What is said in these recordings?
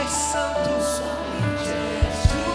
és santo, tu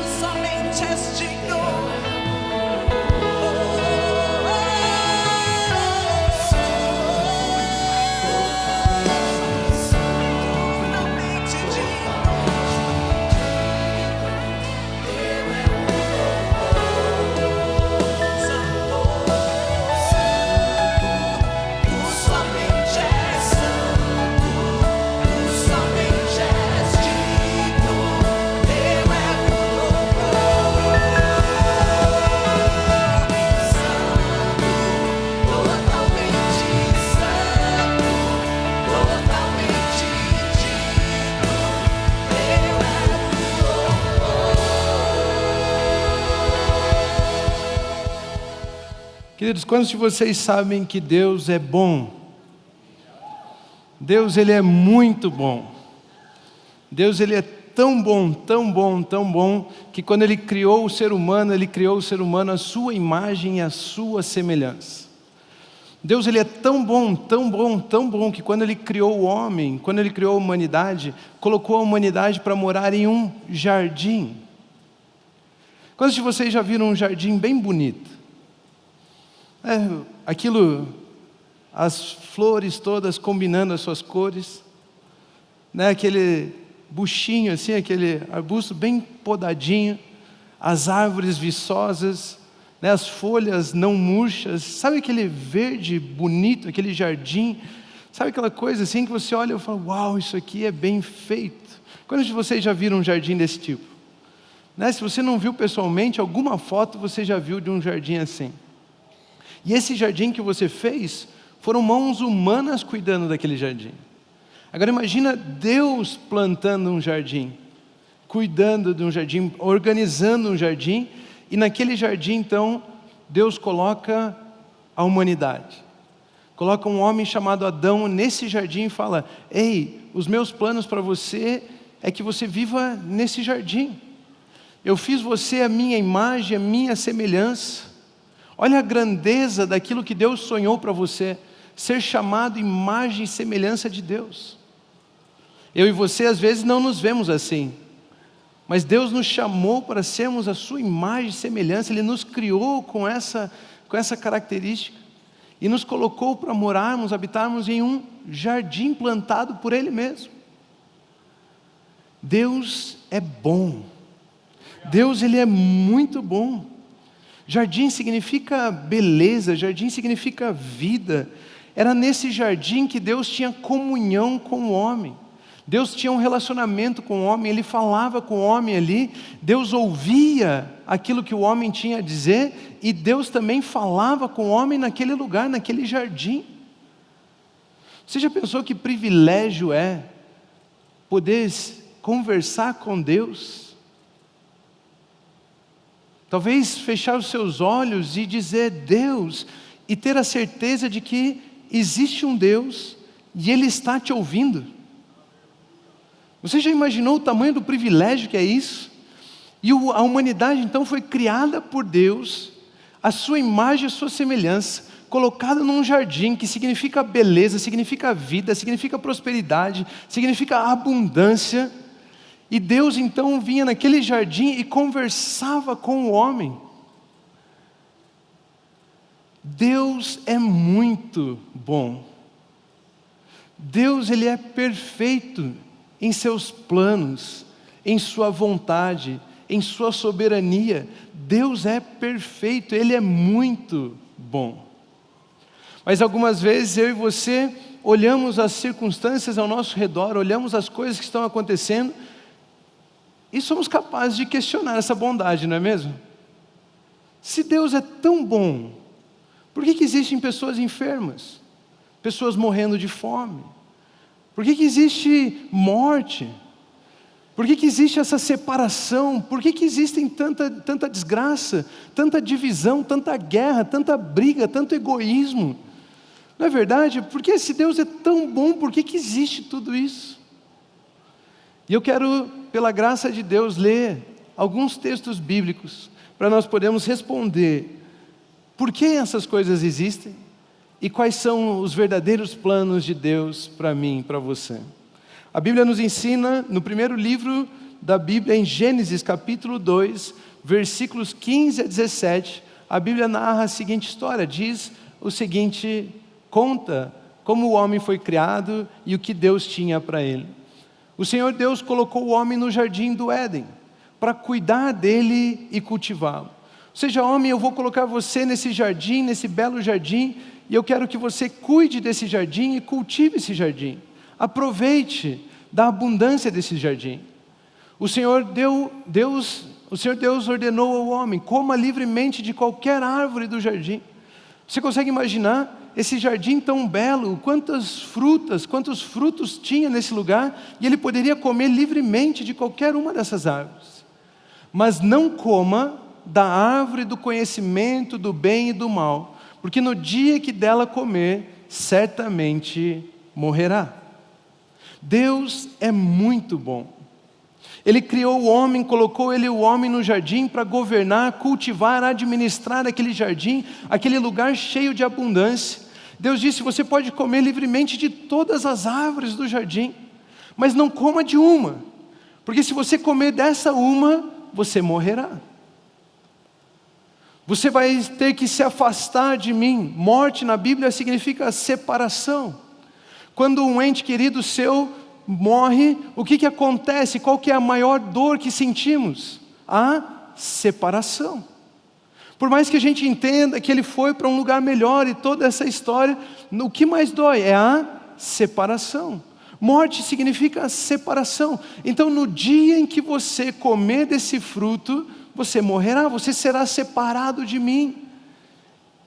Queridos, quantos de vocês sabem que Deus é bom? Deus, Ele é muito bom. Deus, Ele é tão bom, tão bom, tão bom, que quando Ele criou o ser humano, Ele criou o ser humano à sua imagem e à sua semelhança. Deus, Ele é tão bom, tão bom, tão bom, que quando Ele criou o homem, quando Ele criou a humanidade, colocou a humanidade para morar em um jardim. Quantos de vocês já viram um jardim bem bonito? Aquilo, as flores todas combinando as suas cores, né? Aquele buchinho assim, aquele arbusto bem podadinho, as árvores viçosas, né? As folhas não murchas, sabe aquele verde bonito, aquele jardim, sabe aquela coisa assim que você olha e fala, uau, isso aqui é bem feito. Quantos de vocês já viram um jardim desse tipo? Né? Se você não viu pessoalmente, alguma foto você já viu de um jardim assim. E esse jardim que você fez, foram mãos humanas cuidando daquele jardim. Agora imagina Deus plantando um jardim, cuidando de um jardim, organizando um jardim, e naquele jardim então, Deus coloca a humanidade. Coloca um homem chamado Adão nesse jardim e fala, ei, os meus planos para você é que você viva nesse jardim. Eu fiz você a minha imagem, a minha semelhança. Olha a grandeza daquilo que Deus sonhou para você, ser chamado imagem e semelhança de Deus. Eu e você às vezes não nos vemos assim, mas Deus nos chamou para sermos a sua imagem e semelhança, Ele nos criou com essa característica, e nos colocou para morarmos, habitarmos em um jardim plantado por Ele mesmo. Deus é bom, Deus Ele é muito bom. Jardim significa beleza, jardim significa vida. Era nesse jardim que Deus tinha comunhão com o homem. Deus tinha um relacionamento com o homem, Ele falava com o homem ali, Deus ouvia aquilo que o homem tinha a dizer, e Deus também falava com o homem naquele lugar, naquele jardim. Você já pensou que privilégio é poder conversar com Deus? Talvez fechar os seus olhos e dizer Deus, e ter a certeza de que existe um Deus, e Ele está te ouvindo. Você já imaginou o tamanho do privilégio que é isso? E a humanidade então foi criada por Deus, a sua imagem e a sua semelhança, colocada num jardim que significa beleza, significa vida, significa prosperidade, significa abundância. E Deus então vinha naquele jardim e conversava com o homem. Deus é muito bom. Deus, Ele é perfeito em seus planos, em sua vontade, em sua soberania. Deus é perfeito, Ele é muito bom. Mas algumas vezes eu e você olhamos as circunstâncias ao nosso redor, olhamos as coisas que estão acontecendo, e somos capazes de questionar essa bondade, não é mesmo? Se Deus é tão bom, por que existem pessoas enfermas? Pessoas morrendo de fome? Por que existe morte? Por que existe essa separação? Por que existem tanta desgraça, tanta divisão, tanta guerra, tanta briga, tanto egoísmo? Não é verdade? Porque se Deus é tão bom, por que existe tudo isso? E eu quero, pela graça de Deus, ler alguns textos bíblicos para nós podermos responder por que essas coisas existem e quais são os verdadeiros planos de Deus para mim e para você. A Bíblia nos ensina, no primeiro livro da Bíblia, em Gênesis capítulo 2, versículos 15 a 17, a Bíblia narra a seguinte história, diz o seguinte, conta como o homem foi criado e o que Deus tinha para ele. O Senhor Deus colocou o homem no jardim do Éden, para cuidar dele e cultivá-lo. Ou seja, homem, eu vou colocar você nesse jardim, nesse belo jardim, e eu quero que você cuide desse jardim e cultive esse jardim. Aproveite da abundância desse jardim. O Senhor Deus ordenou ao homem, coma livremente de qualquer árvore do jardim. Você consegue imaginar esse jardim tão belo, quantos frutos tinha nesse lugar, e ele poderia comer livremente de qualquer uma dessas árvores. Mas não coma da árvore do conhecimento do bem e do mal, porque no dia que dela comer, certamente morrerá. Deus é muito bom. Ele criou o homem, colocou ele, o homem, no jardim para governar, cultivar, administrar aquele jardim, aquele lugar cheio de abundância. Deus disse: você pode comer livremente de todas as árvores do jardim, mas não coma de uma, porque se você comer dessa uma, você morrerá. Você vai ter que se afastar de mim. Morte na Bíblia significa separação. Quando um ente querido seu morre, o que acontece? Qual que é a maior dor que sentimos? A separação. Por mais que a gente entenda que ele foi para um lugar melhor e toda essa história, o que mais dói é a separação. Morte significa separação. Então, no dia em que você comer desse fruto, você morrerá, você será separado de mim.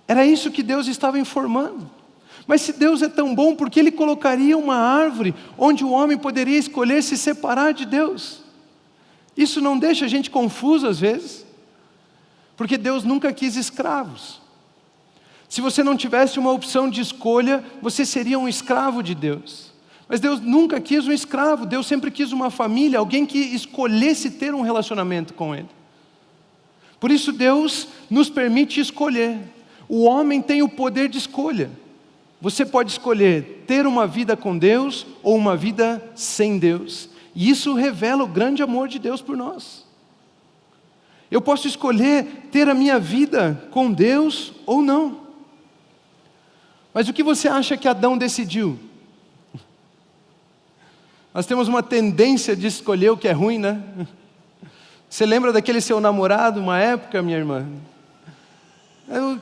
Era isso que Deus estava informando. Mas se Deus é tão bom, por que Ele colocaria uma árvore onde o homem poderia escolher se separar de Deus? Isso não deixa a gente confuso às vezes? Porque Deus nunca quis escravos. Se você não tivesse uma opção de escolha, você seria um escravo de Deus. Mas Deus nunca quis um escravo, Deus sempre quis uma família, alguém que escolhesse ter um relacionamento com Ele. Por isso Deus nos permite escolher. O homem tem o poder de escolha. Você pode escolher ter uma vida com Deus ou uma vida sem Deus. E isso revela o grande amor de Deus por nós. Eu posso escolher ter a minha vida com Deus ou não. Mas o que você acha que Adão decidiu? Nós temos uma tendência de escolher o que é ruim, né? Você lembra daquele seu namorado, uma época, minha irmã?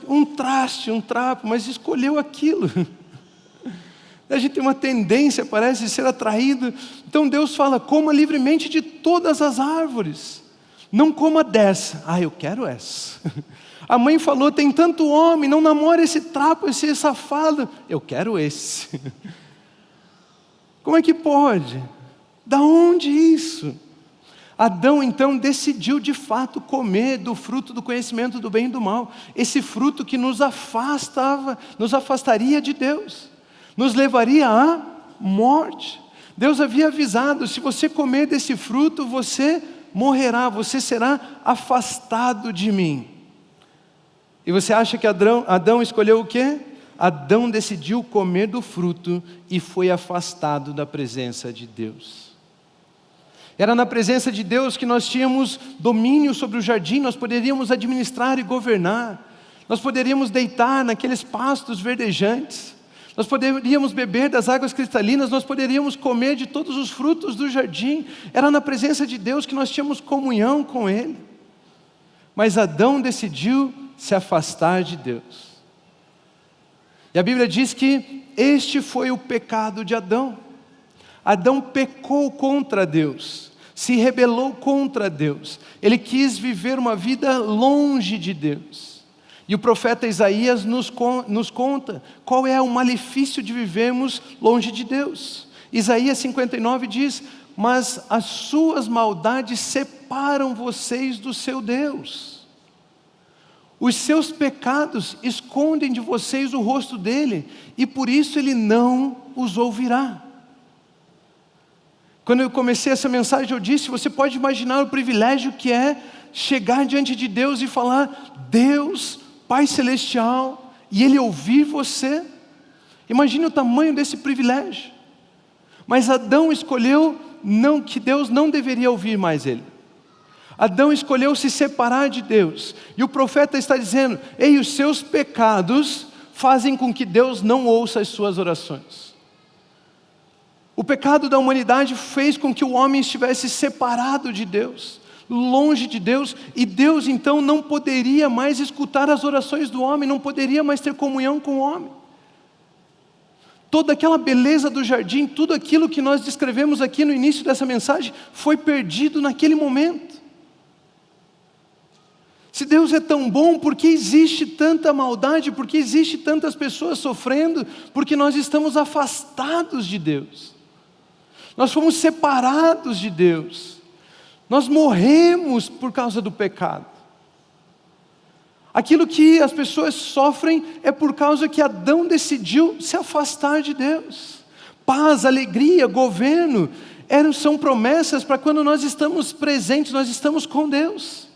Um traste, um trapo, mas escolheu aquilo. A gente tem uma tendência, parece, de ser atraído. Então Deus fala: coma livremente de todas as árvores. Não coma dessa. Ah, eu quero essa. A mãe falou: tem tanto homem, não namora esse trapo, esse safado. Eu quero esse. Como é que pode? Da onde isso? Adão então decidiu de fato comer do fruto do conhecimento do bem e do mal. Esse fruto que nos afastaria de Deus, nos levaria à morte. Deus havia avisado: se você comer desse fruto, você morrerá, você será afastado de mim. E você acha que Adão escolheu o quê? Adão decidiu comer do fruto e foi afastado da presença de Deus. Era na presença de Deus que nós tínhamos domínio sobre o jardim, nós poderíamos administrar e governar, nós poderíamos deitar naqueles pastos verdejantes, nós poderíamos beber das águas cristalinas, nós poderíamos comer de todos os frutos do jardim. Era na presença de Deus que nós tínhamos comunhão com Ele. Mas Adão decidiu se afastar de Deus. E a Bíblia diz que este foi o pecado de Adão. Adão pecou contra Deus, se rebelou contra Deus. Ele quis viver uma vida longe de Deus. E o profeta Isaías nos conta qual é o malefício de vivermos longe de Deus. Isaías 59 diz: mas as suas maldades separam vocês do seu Deus. Os seus pecados escondem de vocês o rosto dele, e por isso ele não os ouvirá. Quando eu comecei essa mensagem, eu disse: você pode imaginar o privilégio que é chegar diante de Deus e falar: Deus, Pai Celestial, e Ele ouvir você? Imagine o tamanho desse privilégio. Mas Adão escolheu que Deus não deveria ouvir mais ele. Adão escolheu se separar de Deus. E o profeta está dizendo: ei, os seus pecados fazem com que Deus não ouça as suas orações. O pecado da humanidade fez com que o homem estivesse separado de Deus, longe de Deus, e Deus então não poderia mais escutar as orações do homem, não poderia mais ter comunhão com o homem. Toda aquela beleza do jardim, tudo aquilo que nós descrevemos aqui no início dessa mensagem, foi perdido naquele momento. Se Deus é tão bom, por que existe tanta maldade? Por que existe tantas pessoas sofrendo? Porque nós estamos afastados de Deus. Nós fomos separados de Deus. Nós morremos por causa do pecado. Aquilo que as pessoas sofrem é por causa que Adão decidiu se afastar de Deus. Paz, alegria, governo, são promessas para quando nós estamos presentes, nós estamos com Deus.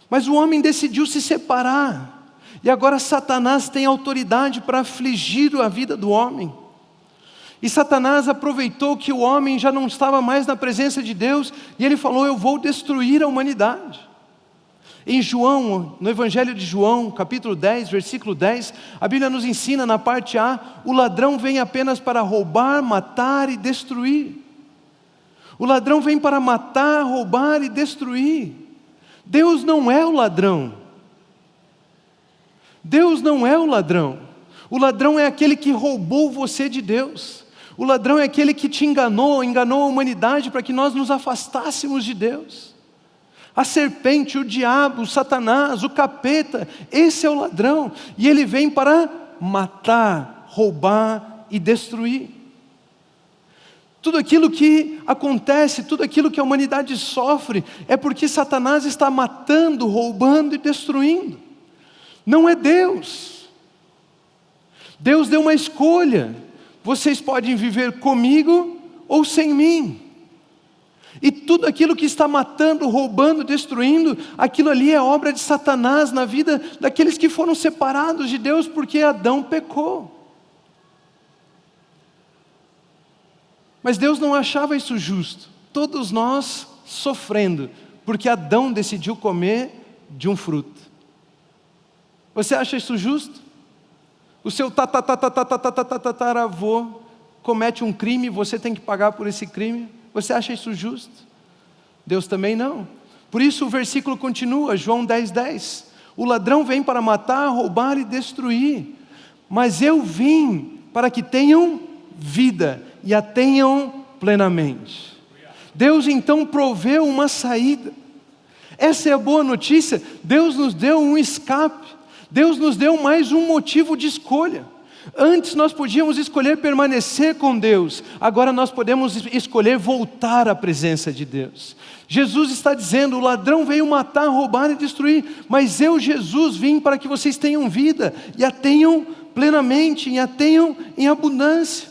Mas o homem decidiu se separar, e agora Satanás tem autoridade para afligir a vida do homem. E Satanás aproveitou que o homem já não estava mais na presença de Deus, e ele falou: eu vou destruir a humanidade. Em João, no Evangelho de João, capítulo 10, versículo 10, a Bíblia nos ensina na parte A: o ladrão vem apenas para roubar, matar e destruir. O ladrão vem para matar, roubar e destruir. Deus não é o ladrão. Deus não é o ladrão. O ladrão é aquele que roubou você de Deus. O ladrão é aquele que te enganou a humanidade para que nós nos afastássemos de Deus. A serpente, o diabo, o Satanás, o capeta, esse é o ladrão. E ele vem para matar, roubar e destruir. Tudo aquilo que acontece, tudo aquilo que a humanidade sofre, é porque Satanás está matando, roubando e destruindo. Não é Deus. Deus deu uma escolha. Vocês podem viver comigo ou sem mim. E tudo aquilo que está matando, roubando, destruindo, aquilo ali é obra de Satanás na vida daqueles que foram separados de Deus porque Adão pecou. Mas Deus não achava isso justo. Todos nós sofrendo, porque Adão decidiu comer de um fruto. Você acha isso justo? O seu tataravô comete um crime, você tem que pagar por esse crime. Você acha isso justo? Deus também não. Por isso o versículo continua, João 10:10. O ladrão vem para matar, roubar e destruir. Mas eu vim para que tenham vida e a tenham plenamente. Deus então proveu uma saída. Essa é a boa notícia. Deus nos deu um escape. Deus nos deu mais um motivo de escolha. Antes nós podíamos escolher permanecer com Deus, agora nós podemos escolher voltar à presença de Deus. Jesus está dizendo: o ladrão veio matar, roubar e destruir, mas eu, Jesus, vim para que vocês tenham vida, e a tenham plenamente, e a tenham em abundância.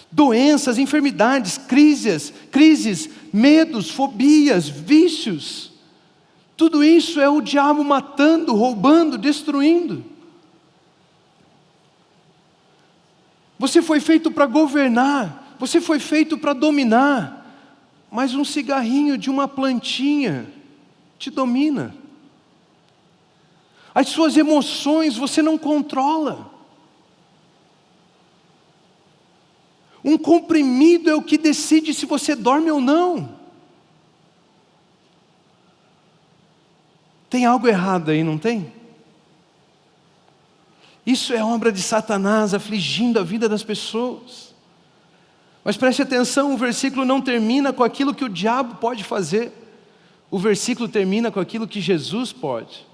Doenças, enfermidades, crises, medos, fobias, vícios, tudo isso é o diabo matando, roubando, destruindo. Você foi feito para governar, você foi feito para dominar, mas um cigarrinho de uma plantinha te domina. As suas emoções você não controla. Um comprimido é o que decide se você dorme ou não. Tem algo errado aí, não tem? Isso é obra de Satanás afligindo a vida das pessoas. Mas preste atenção, o versículo não termina com aquilo que o diabo pode fazer. O versículo termina com aquilo que Jesus pode.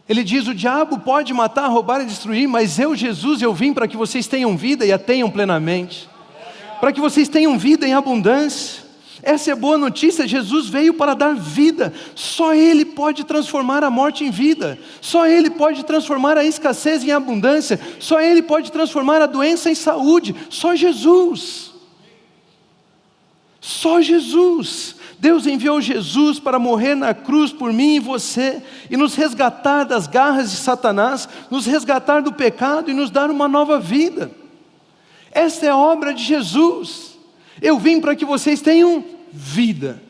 Ele diz: o diabo pode matar, roubar e destruir, mas eu, Jesus, eu vim para que vocês tenham vida e a tenham plenamente. Para que vocês tenham vida em abundância. Essa é a boa notícia, Jesus veio para dar vida. Só Ele pode transformar a morte em vida. Só Ele pode transformar a escassez em abundância. Só Ele pode transformar a doença em saúde. Só Jesus. Só Jesus. Deus enviou Jesus para morrer na cruz por mim e você, e nos resgatar das garras de Satanás, nos resgatar do pecado e nos dar uma nova vida. Esta é a obra de Jesus. Eu vim para que vocês tenham vida.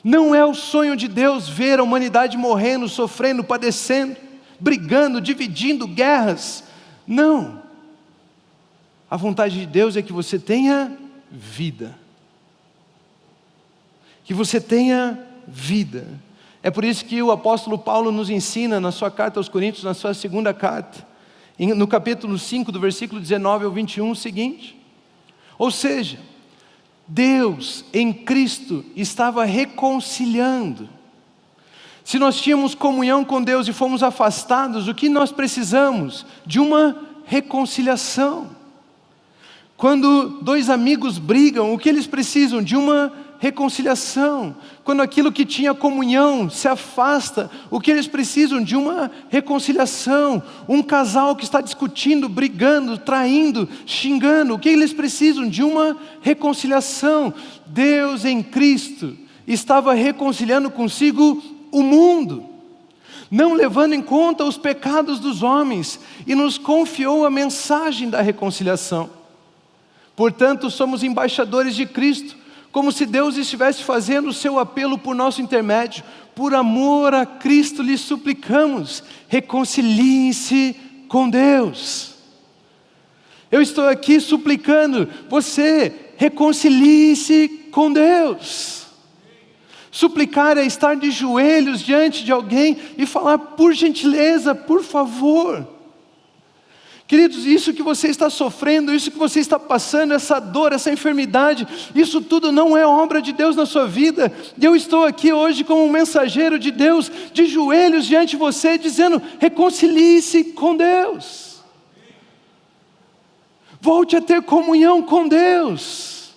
Não é o sonho de Deus ver a humanidade morrendo, sofrendo, padecendo, brigando, dividindo, guerras. Não. A vontade de Deus é que você tenha vida. Que você tenha vida. É por isso que o apóstolo Paulo nos ensina na sua carta aos Coríntios, na sua segunda carta, no capítulo 5, do versículo 19 ao 21, o seguinte: ou seja, Deus em Cristo estava reconciliando. Se nós tínhamos comunhão com Deus e fomos afastados, o que nós precisamos? De uma reconciliação. Quando dois amigos brigam, o que eles precisam? De uma reconciliação. Quando aquilo que tinha comunhão se afasta, o que eles precisam? De uma reconciliação. Um casal que está discutindo, brigando, traindo, xingando, o que eles precisam? De uma reconciliação. Deus em Cristo estava reconciliando consigo o mundo, não levando em conta os pecados dos homens, e nos confiou a mensagem da reconciliação. Portanto, somos embaixadores de Cristo, como se Deus estivesse fazendo o seu apelo por nosso intermédio. Por amor a Cristo lhes suplicamos, reconciliem-se com Deus. Eu estou aqui suplicando, você, reconcilie-se com Deus. Suplicar é estar de joelhos diante de alguém e falar, por gentileza, por favor. Queridos, isso que você está sofrendo, isso que você está passando, essa dor, essa enfermidade, isso tudo não é obra de Deus na sua vida. E eu estou aqui hoje como um mensageiro de Deus, de joelhos diante de você, dizendo, reconcilie-se com Deus. Volte a ter comunhão com Deus.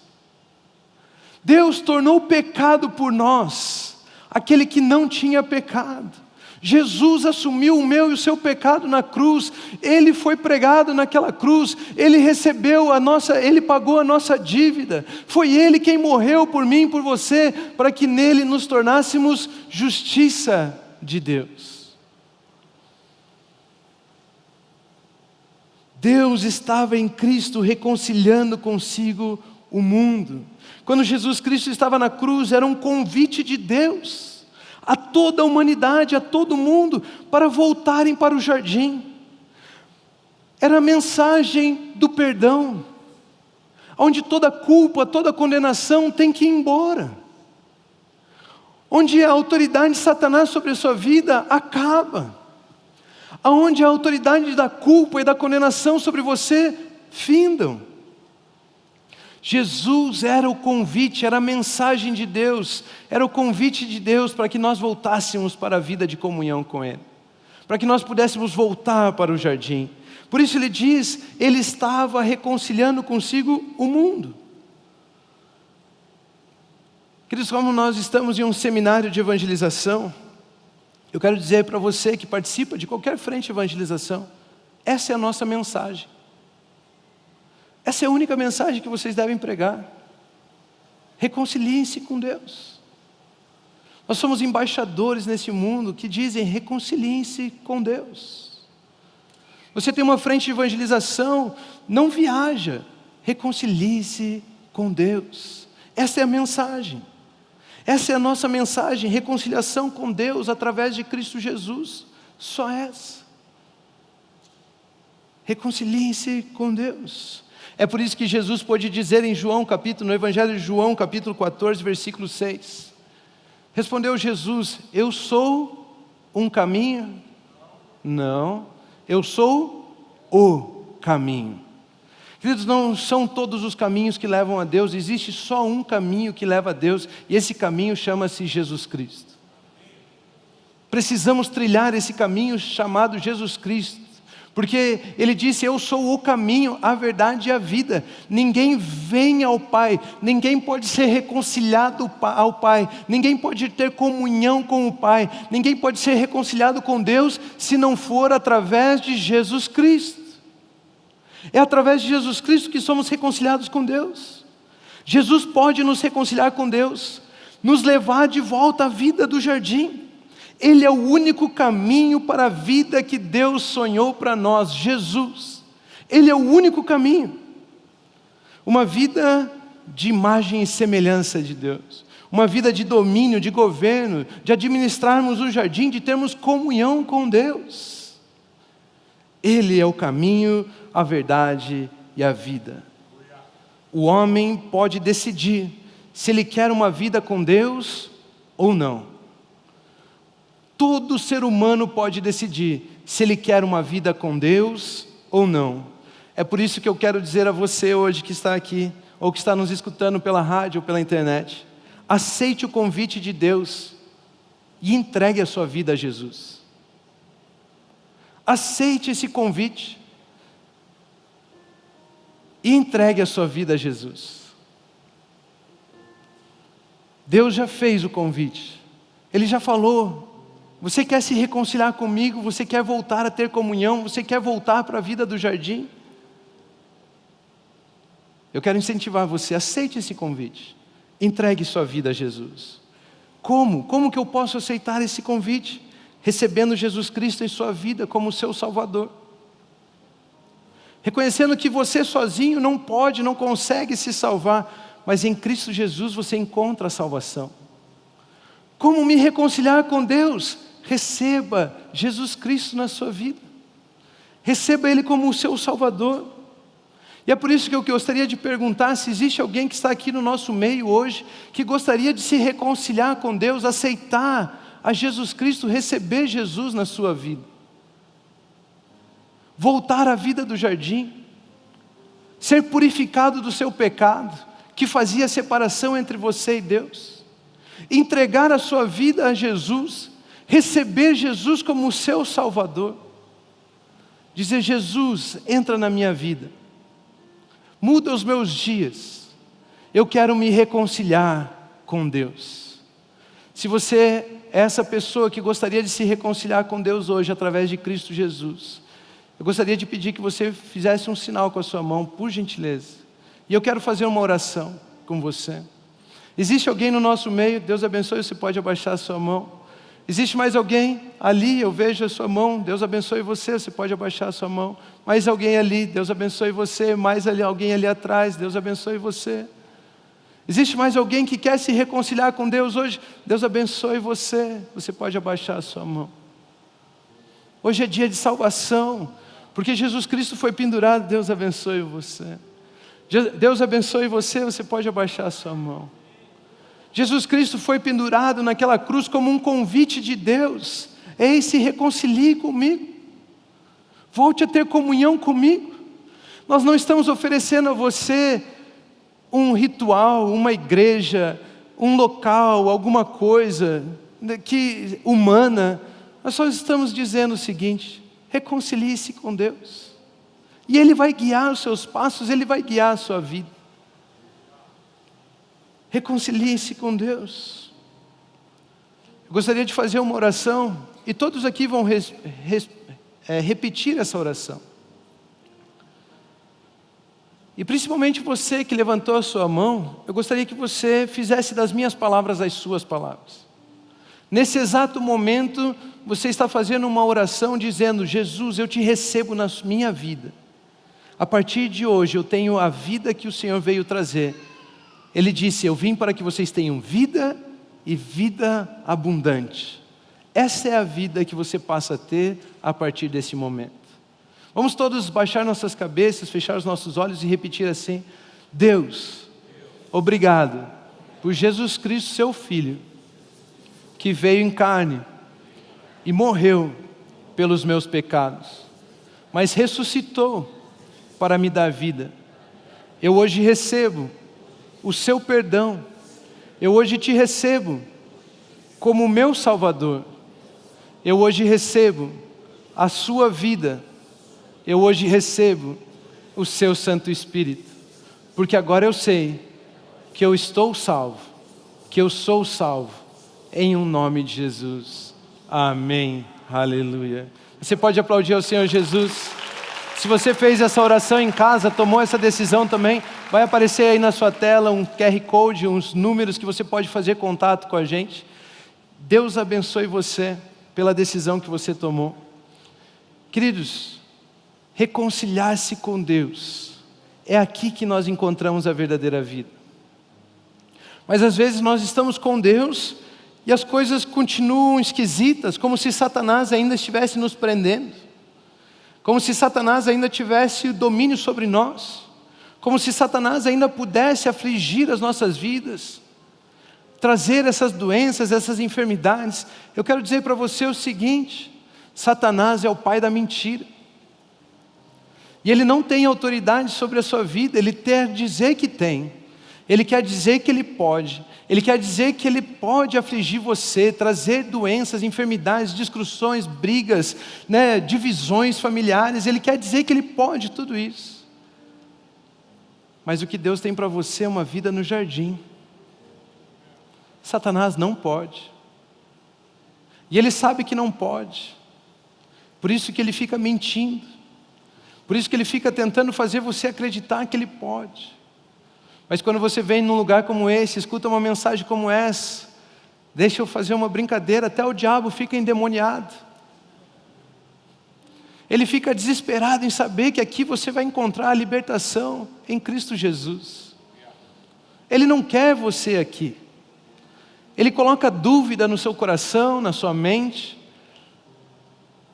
Deus tornou pecado por nós, aquele que não tinha pecado. Jesus assumiu o meu e o seu pecado na cruz. Ele foi pregado naquela cruz. Ele Ele pagou a nossa dívida. Foi Ele quem morreu por mim e por você, para que nele nos tornássemos justiça de Deus. Deus estava em Cristo reconciliando consigo o mundo. Quando Jesus Cristo estava na cruz, era um convite de Deus a toda a humanidade, a todo mundo, para voltarem para o jardim. Era a mensagem do perdão, onde toda culpa, toda condenação tem que ir embora, onde a autoridade de Satanás sobre a sua vida acaba, onde a autoridade da culpa e da condenação sobre você findam. Jesus era o convite, era a mensagem de Deus, era o convite de Deus para que nós voltássemos para a vida de comunhão com Ele, para que nós pudéssemos voltar para o jardim. Por isso Ele diz, Ele estava reconciliando consigo o mundo. Queridos, como nós estamos em um seminário de evangelização, eu quero dizer para você que participa de qualquer frente de evangelização, essa é a nossa mensagem. Essa é a única mensagem que vocês devem pregar. Reconciliem-se com Deus. Nós somos embaixadores nesse mundo que dizem, reconciliem-se com Deus. Você tem uma frente de evangelização, não viaja, reconcilie-se com Deus. Essa é a mensagem. Essa é a nossa mensagem, reconciliação com Deus através de Cristo Jesus. Só essa. Reconciliem-se com Deus. É por isso que Jesus pôde dizer no Evangelho de João, capítulo 14, versículo 6. Respondeu Jesus, eu sou um caminho? Não, eu sou o caminho. Queridos, não são todos os caminhos que levam a Deus, existe só um caminho que leva a Deus, e esse caminho chama-se Jesus Cristo. Precisamos trilhar esse caminho chamado Jesus Cristo. Porque Ele disse, eu sou o caminho, a verdade e a vida. Ninguém vem ao Pai, ninguém pode ser reconciliado ao Pai, ninguém pode ter comunhão com o Pai, ninguém pode ser reconciliado com Deus, se não for através de Jesus Cristo. É através de Jesus Cristo que somos reconciliados com Deus. Jesus pode nos reconciliar com Deus, nos levar de volta à vida do jardim. Ele é o único caminho para a vida que Deus sonhou para nós, Jesus. Ele é o único caminho. Uma vida de imagem e semelhança de Deus. Uma vida de domínio, de governo, de administrarmos o jardim, de termos comunhão com Deus. Ele é o caminho, a verdade e a vida. O homem pode decidir se ele quer uma vida com Deus ou não. Todo ser humano pode decidir se ele quer uma vida com Deus ou não. É por isso que eu quero dizer a você hoje que está aqui, ou que está nos escutando pela rádio ou pela internet, aceite o convite de Deus e entregue a sua vida a Jesus. Aceite esse convite e entregue a sua vida a Jesus. Deus já fez o convite. Ele já falou: você quer se reconciliar comigo? Você quer voltar a ter comunhão? Você quer voltar para a vida do jardim? Eu quero incentivar você, aceite esse convite. Entregue sua vida a Jesus. Como? Como que eu posso aceitar esse convite? Recebendo Jesus Cristo em sua vida como seu Salvador. Reconhecendo que você sozinho não pode, não consegue se salvar, mas em Cristo Jesus você encontra a salvação. Como me reconciliar com Deus? Receba Jesus Cristo na sua vida. Receba Ele como o seu Salvador. E é por isso que eu gostaria de perguntar se existe alguém que está aqui no nosso meio hoje, que gostaria de se reconciliar com Deus, aceitar a Jesus Cristo, receber Jesus na sua vida. Voltar à vida do jardim, ser purificado do seu pecado, que fazia separação entre você e Deus, entregar a sua vida a Jesus, receber Jesus como o seu Salvador, dizer: Jesus, entra na minha vida, muda os meus dias, eu quero me reconciliar com Deus. Se você é essa pessoa que gostaria de se reconciliar com Deus hoje através de Cristo Jesus, eu gostaria de pedir que você fizesse um sinal com a sua mão, por gentileza. E eu quero fazer uma oração com você. Existe alguém no nosso meio? Deus abençoe, você pode abaixar a sua mão. Existe mais alguém? Ali, eu vejo a sua mão. Deus abençoe você, você pode abaixar a sua mão. Mais alguém ali? Deus abençoe você. Mais ali, alguém ali atrás? Deus abençoe você. Existe mais alguém que quer se reconciliar com Deus hoje? Deus abençoe você, você pode abaixar a sua mão. Hoje é dia de salvação, porque Jesus Cristo foi pendurado. Deus abençoe você. Deus abençoe você, você pode abaixar a sua mão. Jesus Cristo foi pendurado naquela cruz como um convite de Deus. Ei, se reconcilie comigo. Volte a ter comunhão comigo. Nós não estamos oferecendo a você um uma igreja, um local, alguma coisa humana. Nós só estamos dizendo o seguinte: reconcilie-se com Deus. E Ele vai guiar os seus passos, Ele vai guiar a sua vida. Reconcilie-se com Deus. Eu gostaria de fazer uma oração, e todos aqui vão repetir essa oração. E principalmente você que levantou a sua mão, eu gostaria que você fizesse das minhas palavras as suas palavras. Nesse exato momento, você está fazendo uma oração dizendo: Jesus, eu te recebo na minha vida. A partir de hoje eu tenho a vida que o Senhor veio trazer. Ele disse: eu vim para que vocês tenham vida e vida abundante. Essa é a vida que você passa a ter a partir desse momento. Vamos todos baixar nossas cabeças, fechar os nossos olhos e repetir assim: Deus, obrigado por Jesus Cristo, seu Filho, que veio em carne e morreu pelos meus pecados, mas ressuscitou para me dar vida. Eu hoje recebo o seu perdão. Eu hoje te recebo como meu Salvador. Eu hoje recebo a sua vida. Eu hoje recebo o seu Santo Espírito. Porque agora eu sei que eu estou salvo, que eu sou salvo, em um nome de Jesus. Amém. Aleluia. Você pode aplaudir ao Senhor Jesus. Se você fez essa oração em casa, tomou essa decisão também, vai aparecer aí na sua tela um QR Code, uns números que você pode fazer contato com a gente. Deus abençoe você pela decisão que você tomou. Queridos, reconciliar-se com Deus, é aqui que nós encontramos a verdadeira vida. Mas às vezes nós estamos com Deus e as coisas continuam esquisitas, como se Satanás ainda estivesse nos prendendo, como se Satanás ainda tivesse domínio sobre nós, como se Satanás ainda pudesse afligir as nossas vidas, trazer essas doenças, essas enfermidades. Eu quero dizer para você o seguinte: Satanás é o pai da mentira, e ele não tem autoridade sobre a sua vida. Ele quer dizer que tem, ele quer dizer que ele pode, ele quer dizer que ele pode afligir você, trazer doenças, enfermidades, discussões, brigas, divisões familiares. Ele quer dizer que ele pode tudo isso. Mas o que Deus tem para você é uma vida no jardim. Satanás não pode. E ele sabe que não pode. Por isso que ele fica mentindo. Por isso que ele fica tentando fazer você acreditar que ele pode. Mas quando você vem num lugar como esse, escuta uma mensagem como essa, deixa eu fazer uma brincadeira, até o diabo fica endemoniado. Ele fica desesperado em saber que aqui você vai encontrar a libertação em Cristo Jesus. Ele não quer você aqui. Ele coloca dúvida no seu coração, na sua mente.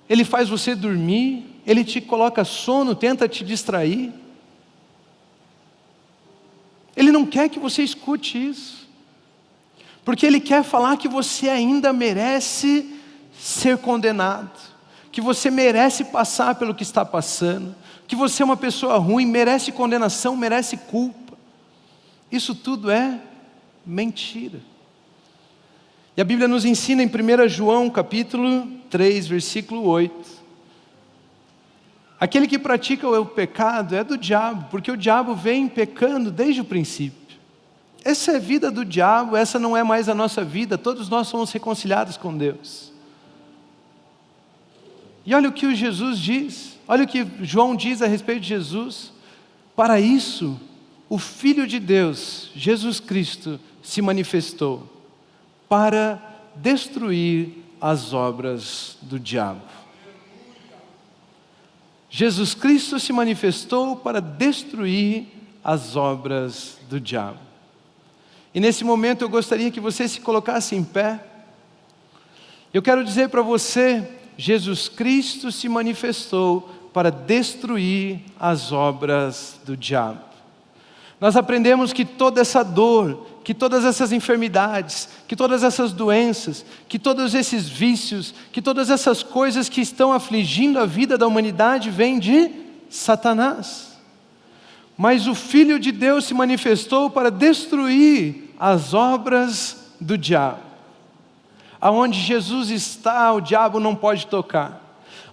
Ele faz você dormir. Ele te coloca sono, tenta te distrair. Ele não quer que você escute isso. Porque ele quer falar que você ainda merece ser condenado. Que você merece passar pelo que está passando. Que você é uma pessoa ruim, merece condenação, merece culpa. Isso tudo é mentira. E a Bíblia nos ensina em 1 João capítulo 3, versículo 8. Aquele que pratica o pecado é do diabo, porque o diabo vem pecando desde o princípio. Essa é a vida do diabo, essa não é mais a nossa vida, todos nós somos reconciliados com Deus. E olha o que o Jesus diz, olha o que João diz a respeito de Jesus. Para isso, o Filho de Deus, Jesus Cristo, se manifestou para destruir as obras do diabo. Jesus Cristo se manifestou para destruir as obras do diabo. E nesse momento eu gostaria que você se colocasse em pé. Eu quero dizer para você, Jesus Cristo se manifestou para destruir as obras do diabo. Nós aprendemos que toda essa dor, que todas essas enfermidades, que todas essas doenças, que todos esses vícios, que todas essas coisas que estão afligindo a vida da humanidade vêm de Satanás. Mas o Filho de Deus se manifestou para destruir as obras do diabo. Aonde Jesus está, o diabo não pode tocar.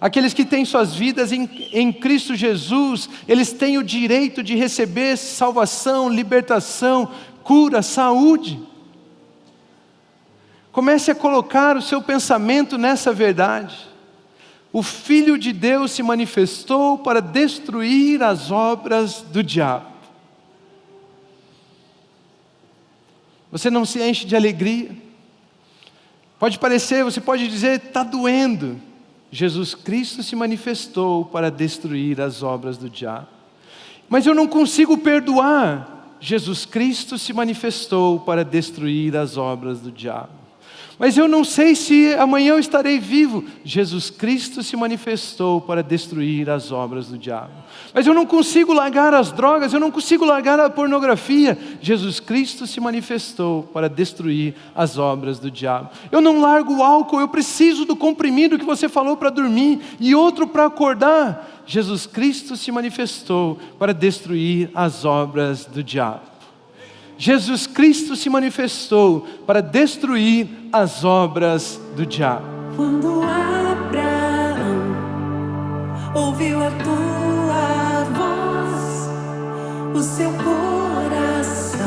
Aqueles que têm suas vidas em Cristo Jesus, eles têm o direito de receber salvação, libertação, cura, saúde. Comece a colocar o seu pensamento nessa verdade. O Filho de Deus se manifestou para destruir as obras do diabo. Você não se enche de alegria? Pode parecer, você pode dizer, está doendo. Jesus Cristo se manifestou para destruir as obras do diabo. Mas eu não consigo perdoar. Jesus Cristo se manifestou para destruir as obras do diabo. Mas eu não sei se amanhã eu estarei vivo. Jesus Cristo se manifestou para destruir as obras do diabo. Mas eu não consigo largar as drogas, eu não consigo largar a pornografia. Jesus Cristo se manifestou para destruir as obras do diabo. Eu não largo o álcool, eu preciso do comprimido que você falou para dormir e outro para acordar. Jesus Cristo se manifestou para destruir as obras do diabo. Jesus Cristo se manifestou para destruir as obras do diabo. Quando Abraão ouviu a tua voz, o seu coração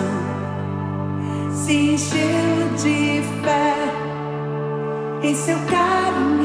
se encheu de fé em seu caminho.